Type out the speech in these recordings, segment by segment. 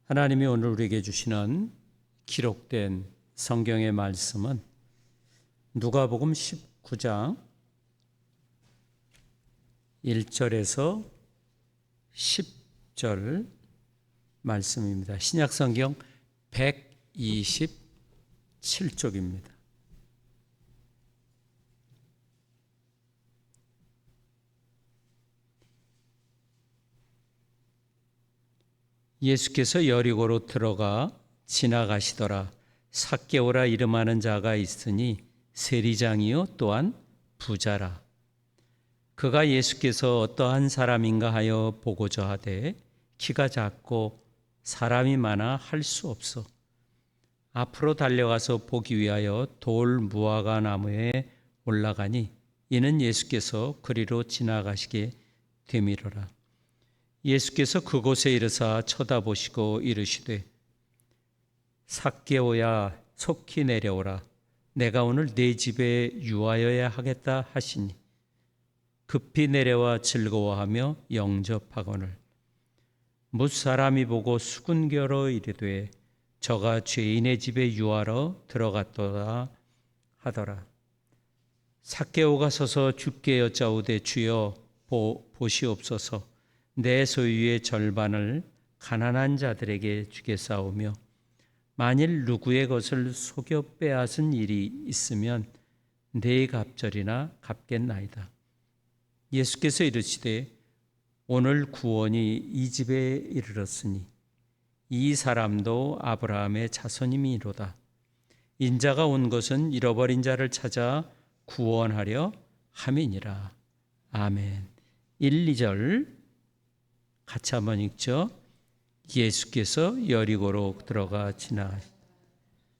하나님이 오늘 우리에게 주시는 기록된 성경의 말씀은 누가복음 19장 1절에서 10절 말씀입니다. 신약성경 127쪽입니다. 예수께서 여리고로 들어가 지나가시더라. 삭개오라 이름하는 자가 있으니 세리장이요 또한 부자라. 그가 예수께서 어떠한 사람인가 하여 보고자 하되 키가 작고 사람이 많아 할 수 없어 앞으로 달려가서 보기 위하여 돌 무화과 나무에 올라가니 이는 예수께서 그리로 지나가시게 되미로라. 예수께서 그곳에 이르사 쳐다보시고 이르시되 삭개오야 속히 내려오라. 내가 오늘 네 집에 유하여야 하겠다 하시니 급히 내려와 즐거워하며 영접하거늘 뭇사람이 보고 수군겨러 이르되 저가 죄인의 집에 유하러 들어갔도다 하더라. 삭개오가 서서 주께 여짜오되 주여 보시옵소서. 내 소유의 절반을 가난한 자들에게 주겠사오며 만일 누구의 것을 속여 빼앗은 일이 있으면 네 갑절이나 갚겠나이다. 예수께서 이르시되 오늘 구원이 이 집에 이르렀으니 이 사람도 아브라함의 자손임이로다. 인자가 온 것은 잃어버린 자를 찾아 구원하려 함이니라. 아멘. 1, 2절 같이 한번 읽죠. 예수께서 여리고로 들어가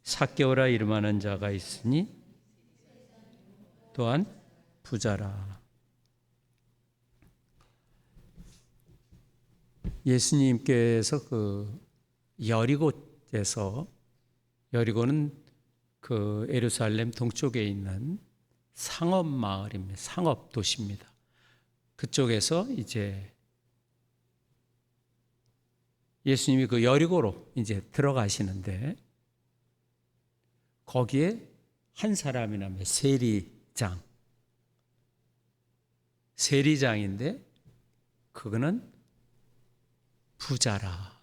삭개오라 이름하는 자가 있으니 또한 부자라. 예수님께서 여리고에서, 여리고는 예루살렘 동쪽에 있는 상업 마을입니다. 상업 도시입니다. 그쪽에서 이제 예수님이 여리고로 이제 들어가시는데 거기에 한 사람이라면 세리장인데 그거는 부자라.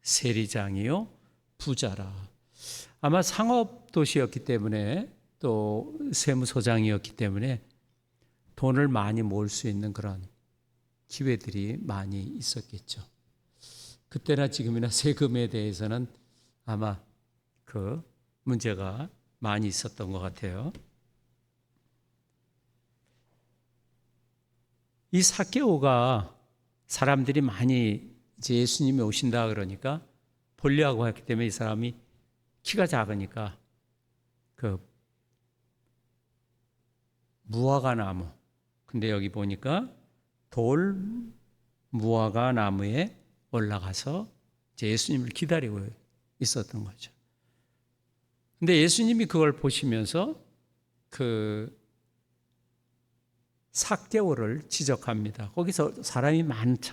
세리장이요 부자라. 아마 상업 도시였기 때문에 또 세무서장이었기 때문에 돈을 많이 모을 수 있는 그런 기회들이 많이 있었겠죠. 그때나 지금이나 세금에 대해서는 아마 문제가 많이 있었던 것 같아요. 이 삭개오가 사람들이 많이 이제 예수님이 오신다 그러니까 보려고 했기 때문에 이 사람이 키가 작으니까 무화과 나무, 근데 여기 보니까 돌 무화과 나무에 올라가서 이제 예수님을 기다리고 있었던 거죠. 근데 예수님이 그걸 보시면서 삭개오를 지적합니다. 거기서 사람이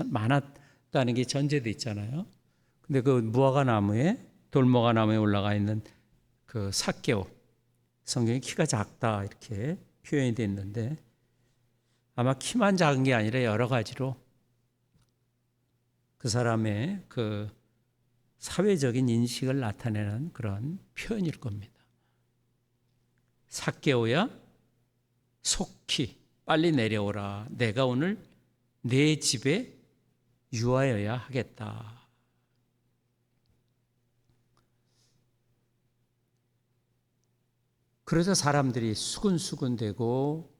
많았다는 게 전제돼 있잖아요. 근데 무화과 나무에, 돌무화과 나무에 올라가 있는 삭개오, 성경에 키가 작다 이렇게 표현이 되어 있는데 아마 키만 작은 게 아니라 여러 가지로 그 사람의 사회적인 인식을 나타내는 그런 표현일 겁니다. 삭개오야 속히 빨리 내려오라. 내가 오늘 내 집에 유하여야 하겠다. 그래서 사람들이 수군수군대고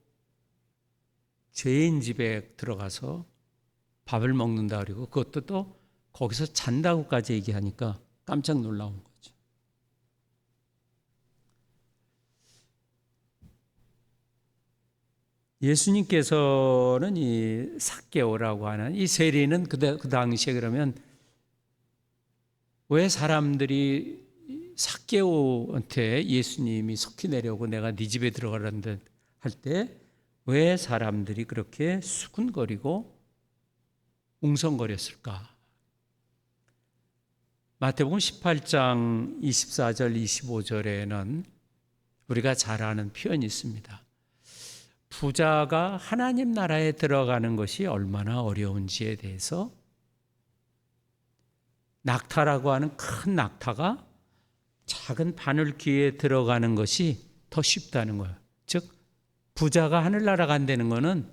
죄인 집에 들어가서 밥을 먹는다 그리고 그것도 또 거기서 잔다고까지 얘기하니까 깜짝 놀라운 거죠. 예수님께서는 이 삭개오라고 하는 이 세리는 그 당시에 그러면 왜 사람들이 삭개오한테 예수님이 속히 내려오고 내가 네 집에 들어가란다 할 때 왜 사람들이 그렇게 수군거리고 웅성거렸을까? 마태복음 18장 24절 25절에는 우리가 잘 아는 표현이 있습니다. 부자가 하나님 나라에 들어가는 것이 얼마나 어려운지에 대해서 낙타라고 하는 큰 낙타가 작은 바늘귀에 들어가는 것이 더 쉽다는 거예요. 즉 부자가 하늘나라 간다는 것은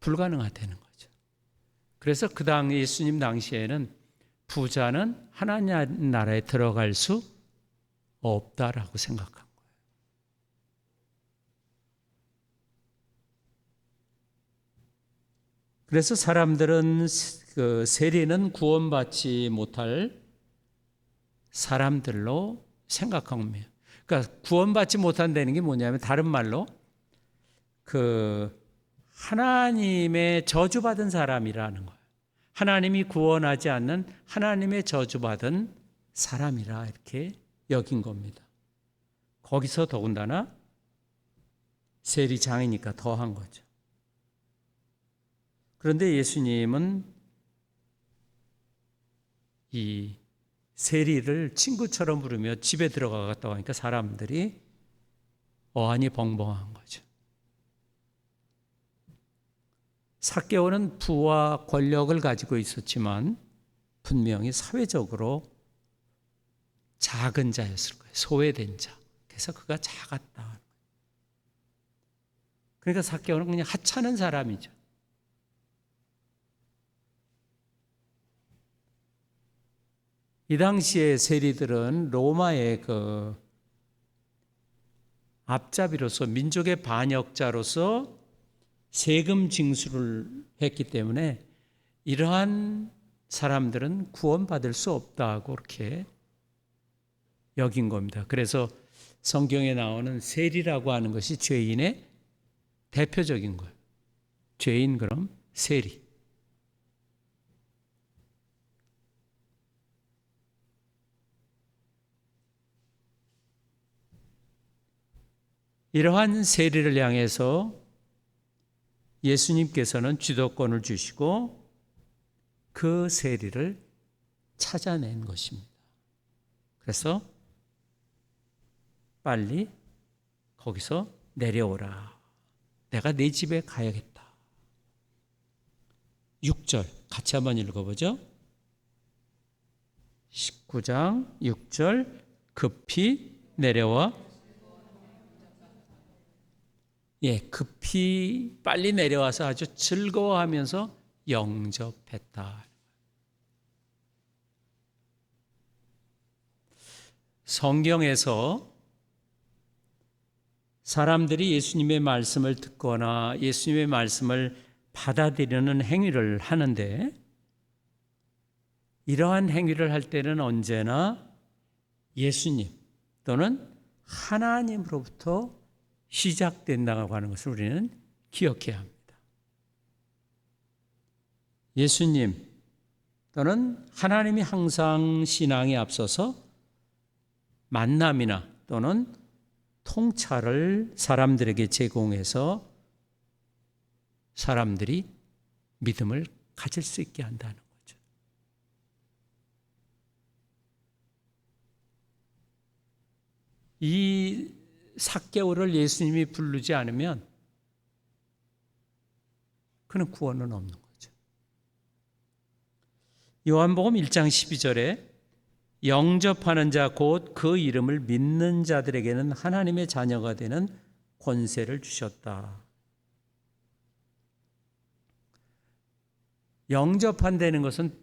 불가능하다는 거죠. 그래서 그 당 예수님 당시에는 부자는 하나님 나라에 들어갈 수 없다라고 생각한 거예요. 그래서 사람들은 그 세리는 구원받지 못할 사람들로 생각한 겁니다. 그러니까 구원받지 못한다는 게 뭐냐면 다른 말로 그 하나님의 저주받은 사람이라는 거예요. 하나님이 구원하지 않는 하나님의 저주받은 사람이라 이렇게 여긴 겁니다. 거기서 더군다나 세리장이니까 더한 거죠. 그런데 예수님은 이 세리를 친구처럼 부르며 집에 들어가겠다고 하니까 사람들이 어안이 벙벙한 거죠. 삭개오는 부와 권력을 가지고 있었지만 분명히 사회적으로 작은 자였을 거예요. 소외된 자. 그래서 그가 작았다. 그러니까 삭개오는 그냥 하찮은 사람이죠. 이 당시의 세리들은 로마의 그 앞잡이로서 민족의 반역자로서 세금 징수를 했기 때문에 이러한 사람들은 구원받을 수 없다고 그렇게 여긴 겁니다. 그래서 성경에 나오는 세리라고 하는 것이 죄인의 대표적인 거예요. 죄인 그럼 세리. 이러한 세리를 향해서 예수님께서는 주도권을 주시고 그 세리를 찾아낸 것입니다. 그래서 빨리 거기서 내려오라. 내가 네 집에 가야겠다. 6절 같이 한번 읽어보죠. 19장 6절 급히 내려와 급히 빨리 내려와서 아주 즐거워하면서 영접했다. 성경에서 사람들이 예수님의 말씀을 듣거나 예수님의 말씀을 받아들이는 행위를 하는데 이러한 행위를 할 때는 언제나 예수님 또는 하나님으로부터 시작된다고 하는 것을 우리는 기억해야 합니다. 예수님 또는 하나님이 항상 신앙에 앞서서 만남이나 또는 통찰을 사람들에게 제공해서 사람들이 믿음을 가질 수 있게 한다는 거죠. 이 삭개오를 예수님이 부르지 않으면 그는 구원은 없는 거죠. 요한복음 1장 12절에 영접하는 자 곧 그 이름을 믿는 자들에게는 하나님의 자녀가 되는 권세를 주셨다. 영접한다는 것은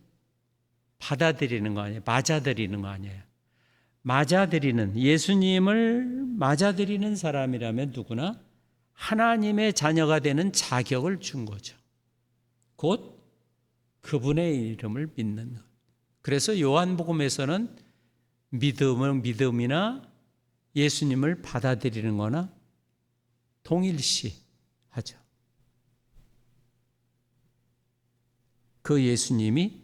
받아들이는 거 아니에요. 맞아들이는 거 아니에요. 맞아들이는 예수님을 맞아들이는 사람이라면 누구나 하나님의 자녀가 되는 자격을 준 거죠. 곧 그분의 이름을 믿는 것. 그래서 요한복음에서는 믿음이나 예수님을 받아들이는 거나 동일시 하죠. 그 예수님이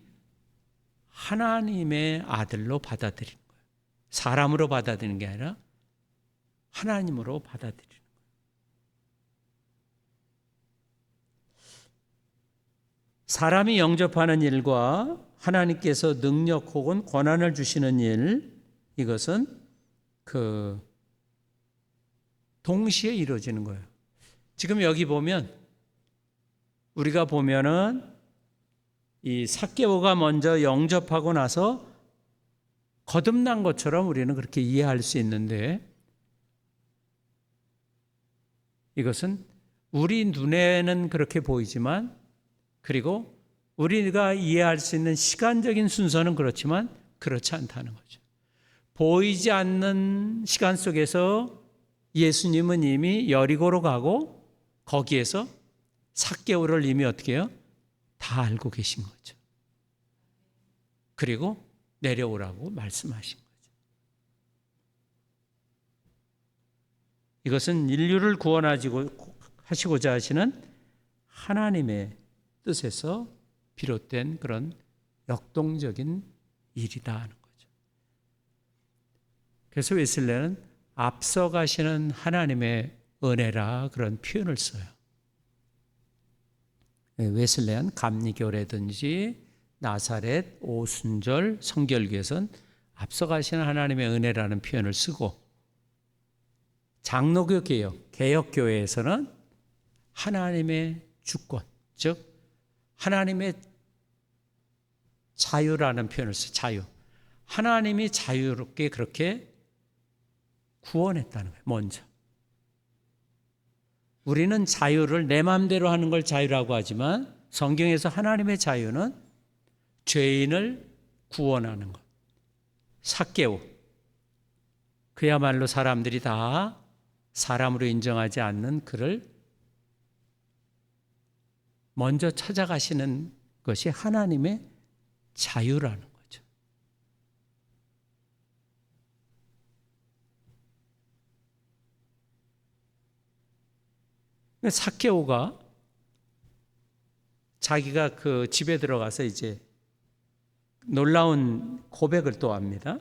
하나님의 아들로 받아들이는 거예요. 사람으로 받아들이는 게 아니라 하나님으로 받아들이는 거예요. 사람이 영접하는 일과 하나님께서 능력 혹은 권한을 주시는 일, 이것은 동시에 이루어지는 거예요. 지금 여기 보면 우리가 보면은 이 삭개오가 먼저 영접하고 나서 거듭난 것처럼 우리는 그렇게 이해할 수 있는데, 이것은 우리 눈에는 그렇게 보이지만, 그리고 우리가 이해할 수 있는 시간적인 순서는 그렇지만 그렇지 않다는 거죠. 보이지 않는 시간 속에서 예수님은 이미 여리고로 가고 거기에서 삭개오를 이미 어떻게 해요? 다 알고 계신 거죠. 그리고 내려오라고 말씀하신 거죠. 이것은 인류를 구원하시고자 하시는 하나님의 뜻에서 비롯된 그런 역동적인 일이다 하는 거죠. 그래서 웨슬레는 앞서가시는 하나님의 은혜라 그런 표현을 써요. 웨슬레는 감리교라든지 나사렛, 오순절, 성결교에서는 앞서가시는 하나님의 은혜라는 표현을 쓰고, 장로교 개혁교회에서는 하나님의 주권, 즉 하나님의 자유라는 표현을 써요. 자유. 하나님이 자유롭게 그렇게 구원했다는 거예요. 먼저. 우리는 자유를 내 마음대로 하는 걸 자유라고 하지만 성경에서 하나님의 자유는 죄인을 구원하는 것. 삭개오. 그야말로 사람들이 다 사람으로 인정하지 않는 그를 먼저 찾아가시는 것이 하나님의 자유라는 거죠. 삭개오가 자기가 그 집에 들어가서 이제 놀라운 고백을 또 합니다.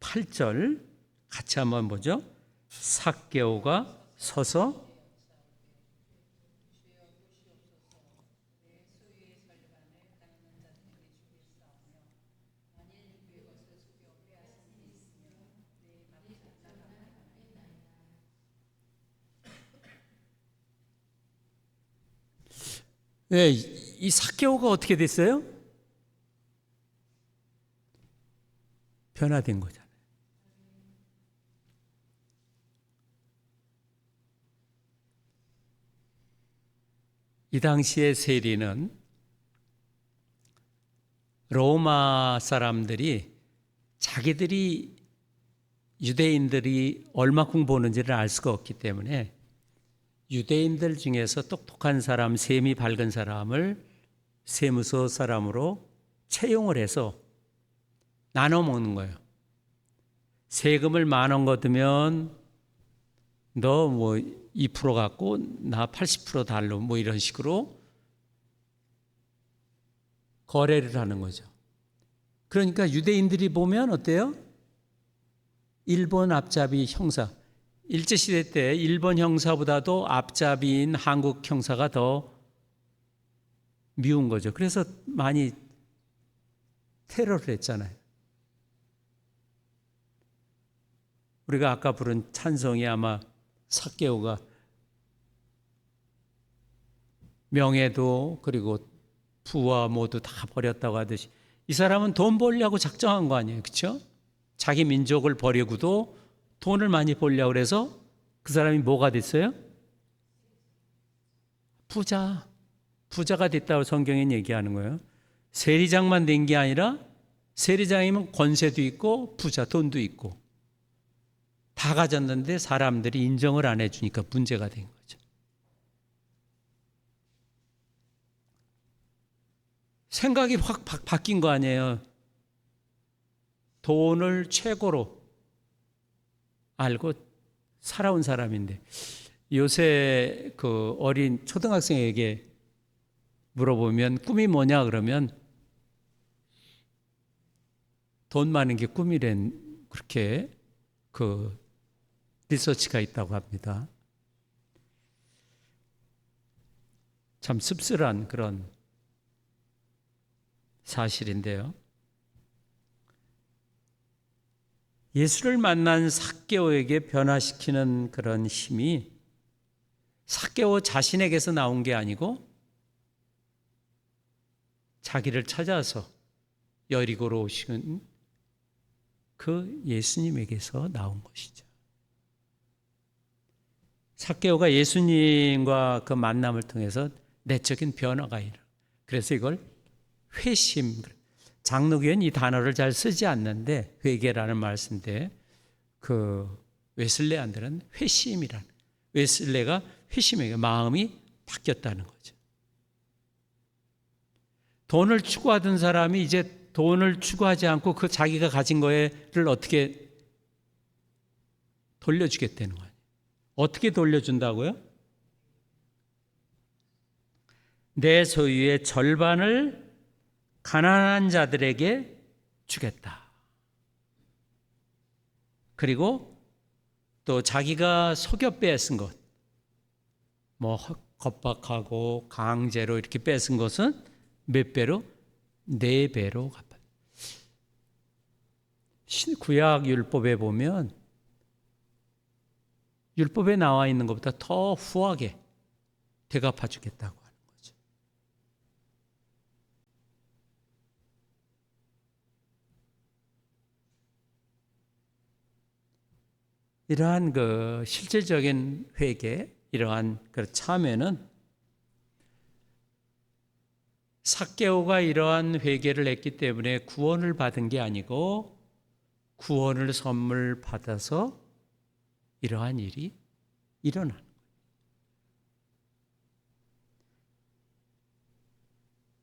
8절 같이 한번 보죠. 삭개오가 서서 네, 이 삭개오가 어떻게 됐어요? 변화된 거잖아요. 이 당시의 세리는 로마 사람들이 자기들이 유대인들이 얼마큼 보는지를 알 수가 없기 때문에 유대인들 중에서 똑똑한 사람, 셈이 밝은 사람을 세무서 사람으로 채용을 해서 나눠 먹는 거예요. 세금을 10,000원 걷으면 너 뭐 2% 갖고 나 80% 달러 뭐 이런 식으로 거래를 하는 거죠. 그러니까 유대인들이 보면 어때요? 일본 앞잡이 형사, 일제시대 때 일본 형사보다도 앞잡이인 한국 형사가 더 미운 거죠. 그래서 많이 테러를 했잖아요. 우리가 아까 부른 찬송이 아마 삭개오가 명예도 그리고 부와 모두 다 버렸다고 하듯이 이 사람은 돈 벌려고 작정한 거 아니에요. 그렇죠? 자기 민족을 버리고도 돈을 많이 벌려고 그래서 그 사람이 뭐가 됐어요? 부자가 됐다고 성경엔 얘기하는 거예요. 세리장만 된 게 아니라 세리장이면 권세도 있고 부자, 돈도 있고 다 가졌는데 사람들이 인정을 안 해주니까 문제가 된 거죠. 생각이 확 바뀐 거 아니에요. 돈을 최고로 알고 살아온 사람인데 요새 그 어린 초등학생에게 물어보면 꿈이 뭐냐 그러면 돈 많은 게 꿈이란 그렇게 그 리서치가 있다고 합니다. 참 씁쓸한 그런 사실인데요. 예수를 만난 삭개오에게 변화시키는 그런 힘이 삭개오 자신에게서 나온 게 아니고 자기를 찾아서 여리고로 오신 그 예수님에게서 나온 것이죠. 삭개오가 예수님과 그 만남을 통해서 내적인 변화가 일어나. 그래서 이걸 회심, 장로교는 이 단어를 잘 쓰지 않는데 회개라는 말씀인데 그 웨슬레안들은 회심이라는, 웨슬레가 회심에게 마음이 바뀌었다는 거죠. 돈을 추구하던 사람이 이제 돈을 추구하지 않고 그 자기가 가진 거를 어떻게 돌려주겠다는 거예요. 어떻게 돌려준다고요? 내 소유의 절반을 가난한 자들에게 주겠다. 그리고 또 자기가 속여 뺏은 것, 뭐 겁박하고 강제로 이렇게 뺏은 것은 몇 배로? 4배로 갚아. 구약 율법에 보면 율법에 나와 있는 것보다 더 후하게 되갚아 주겠다고 하는 거죠. 이러한 그 실질적인 회개, 이러한 그 참회는 삭개오가 이러한 회개를 했기 때문에 구원을 받은 게 아니고 구원을 선물 받아서 이러한 일이 일어나는 거예요.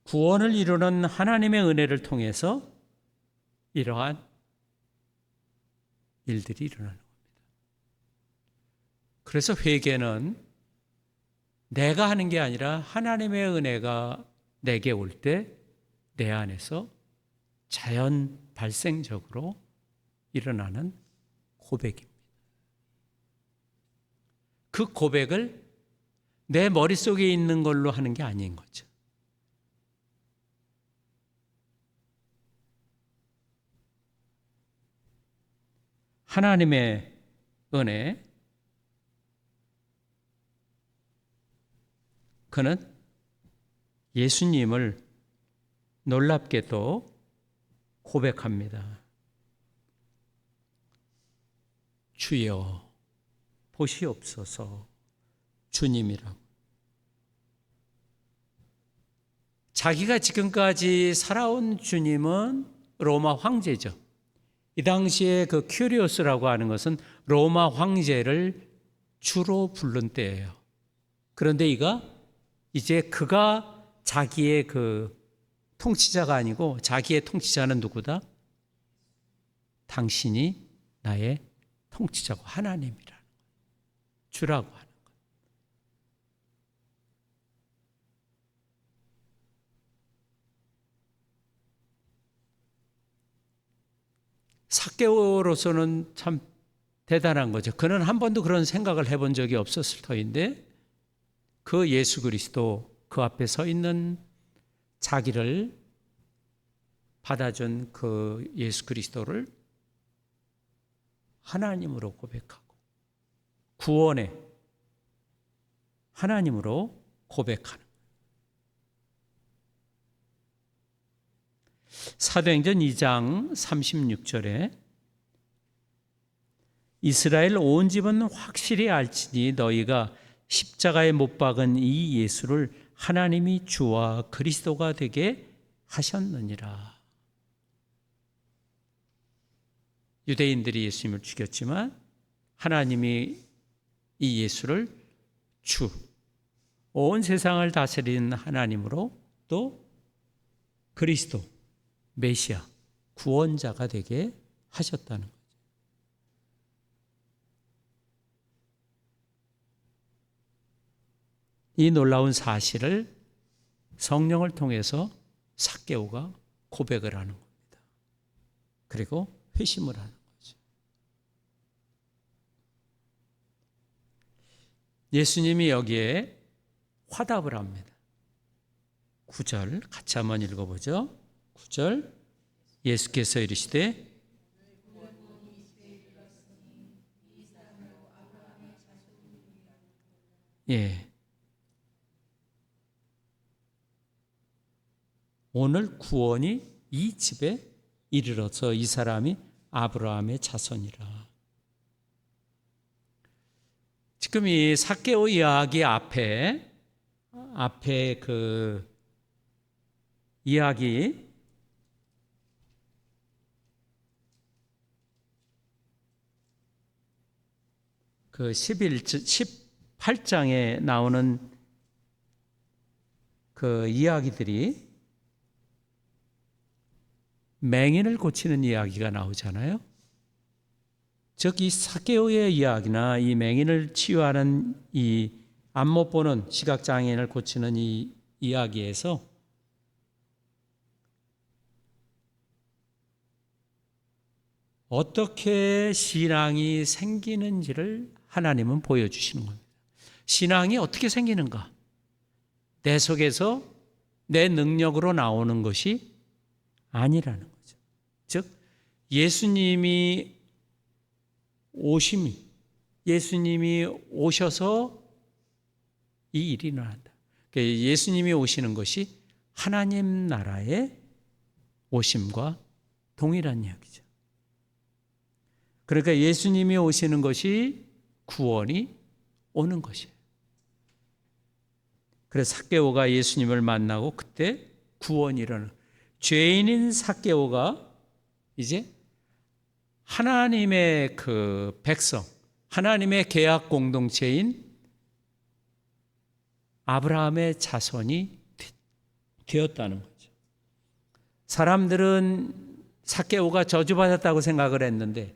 구원을 이루는 하나님의 은혜를 통해서 이러한 일들이 일어나는 겁니다. 그래서 회개는 내가 하는 게 아니라 하나님의 은혜가 내게 올 때 내 안에서 자연 발생적으로 일어나는 고백입니다. 그 고백을 내 머릿속에 있는 걸로 하는 게 아닌 거죠. 하나님의 은혜, 그는 예수님을 놀랍게도 고백합니다. 주여 보시옵소서. 주님이라고. 자기가 지금까지 살아온 주님은 로마 황제죠. 이 당시에 그 큐리오스라고 하는 것은 로마 황제를 주로 부른 때예요. 그런데 이제 그가 자기의 그 통치자가 아니고 자기의 통치자는 누구다? 당신이 나의 통치자고 하나님이라는 거예요. 주라고 하는 거예요. 삭개오로서는 참 대단한 거죠. 그는 한 번도 그런 생각을 해본 적이 없었을 터인데 그 예수 그리스도 그 앞에 서 있는 자기를 받아준 그 예수 그리스도를 하나님으로 고백하고 구원의 하나님으로 고백하는 거예요. 사도행전 2장 36절에 이스라엘 온 집은 확실히 알지니 너희가 십자가에 못 박은 이 예수를 하나님이 주와 그리스도가 되게 하셨느니라. 유대인들이 예수님을 죽였지만 하나님이 이 예수를 주, 온 세상을 다스리는 하나님으로 또 그리스도, 메시아, 구원자가 되게 하셨다는 거죠. 이 놀라운 사실을 성령을 통해서 삭개오가 고백을 하는 겁니다. 그리고 회심을 하는 거죠. 예수님이 여기에 화답을 합니다. 9절 같이 한번 읽어보죠. 9절 예수께서 이르시되 예, 오늘 구원이 이 집에 이르러서 이 사람이 아브라함의 자손이라. 지금 이 삭개오 이야기 앞에 그 이야기 그 18장에 나오는 그 이야기들이 맹인을 고치는 이야기가 나오잖아요. 즉 이 삭개오의 이야기나 이 맹인을 치유하는 이 앞 못 보는 시각장애인을 고치는 이 이야기에서 어떻게 신앙이 생기는지를 하나님은 보여주시는 겁니다. 신앙이 어떻게 생기는가? 내 속에서 내 능력으로 나오는 것이 아니라는 거죠. 즉 예수님이 오셔서 이 일이 일어난다. 예수님이 오시는 것이 하나님 나라의 오심과 동일한 이야기죠. 그러니까 예수님이 오시는 것이 구원이 오는 것이에요. 그래서 삭개오가 예수님을 만나고 그때 구원이 일어나는, 죄인인 삭개오가 이제 하나님의 그 백성, 하나님의 계약 공동체인 아브라함의 자손이 되었다는 거죠. 사람들은 삭개오가 저주받았다고 생각을 했는데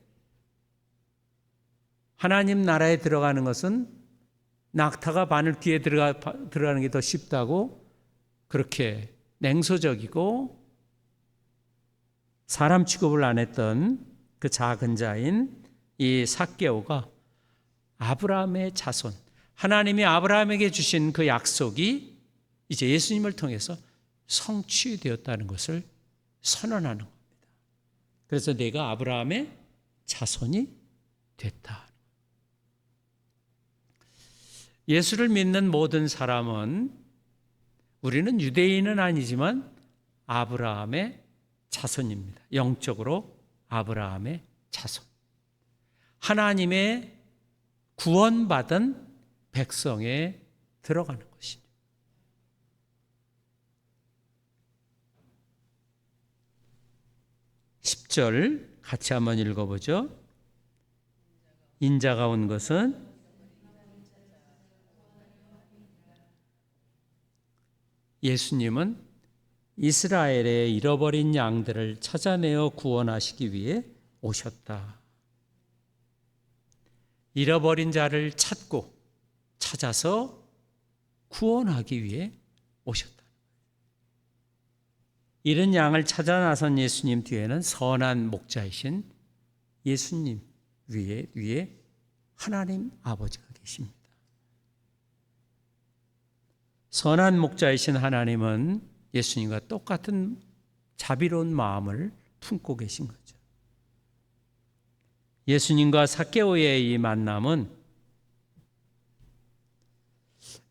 하나님 나라에 들어가는 것은 낙타가 바늘 뒤에 들어가는 게 더 쉽다고 그렇게 냉소적이고 사람 취급을 안 했던 그 작은 자인 이 삭개오가 아브라함의 자손, 하나님이 아브라함에게 주신 그 약속이 이제 예수님을 통해서 성취되었다는 것을 선언하는 겁니다. 그래서 내가 아브라함의 자손이 됐다. 예수를 믿는 모든 사람은, 우리는 유대인은 아니지만 아브라함의 자손입니다. 영적으로 아브라함의 자손. 하나님의 구원받은 백성에 들어가는 것이죠. (10절) 같이 한번 읽어보죠. 인자가 온 것은 예수님은 이스라엘의 잃어버린 양들을 찾아내어 구원하시기 위해 오셨다. 잃어버린 자를 찾아서 구원하기 위해 오셨다. 잃은 양을 찾아 나선 예수님 뒤에는 선한 목자이신 예수님 위에 하나님 아버지가 계십니다. 선한 목자이신 하나님은 예수님과 똑같은 자비로운 마음을 품고 계신 거죠. 예수님과 삭개오의 이 만남은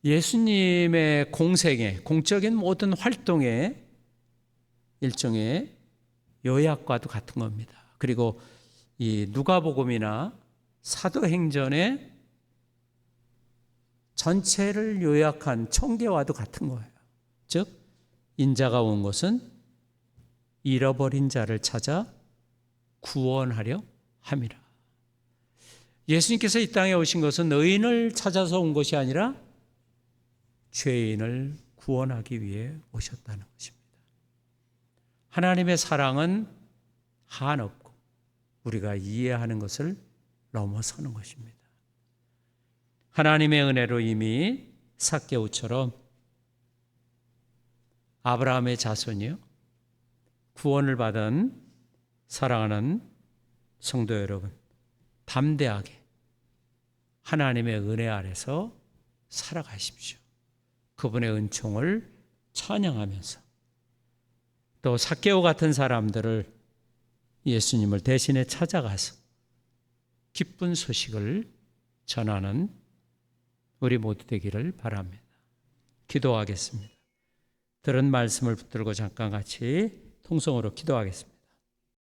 예수님의 공적인 모든 활동의 일종의 요약과도 같은 겁니다. 그리고 이 누가복음이나 사도행전의 전체를 요약한 총계와도 같은 거예요. 즉 인자가 온 것은 잃어버린 자를 찾아 구원하려 함이라. 예수님께서 이 땅에 오신 것은 의인을 찾아서 온 것이 아니라 죄인을 구원하기 위해 오셨다는 것입니다. 하나님의 사랑은 한없고 우리가 이해하는 것을 넘어서는 것입니다. 하나님의 은혜로 이미 삭개오처럼 아브라함의 자손이요, 구원을 받은 사랑하는 성도 여러분, 담대하게 하나님의 은혜 아래서 살아가십시오. 그분의 은총을 찬양하면서 또 삭개오 같은 사람들을 예수님을 대신에 찾아가서 기쁜 소식을 전하는 우리 모두 되기를 바랍니다. 기도하겠습니다. 들은 말씀을 붙들고 잠깐 같이 통성으로 기도하겠습니다.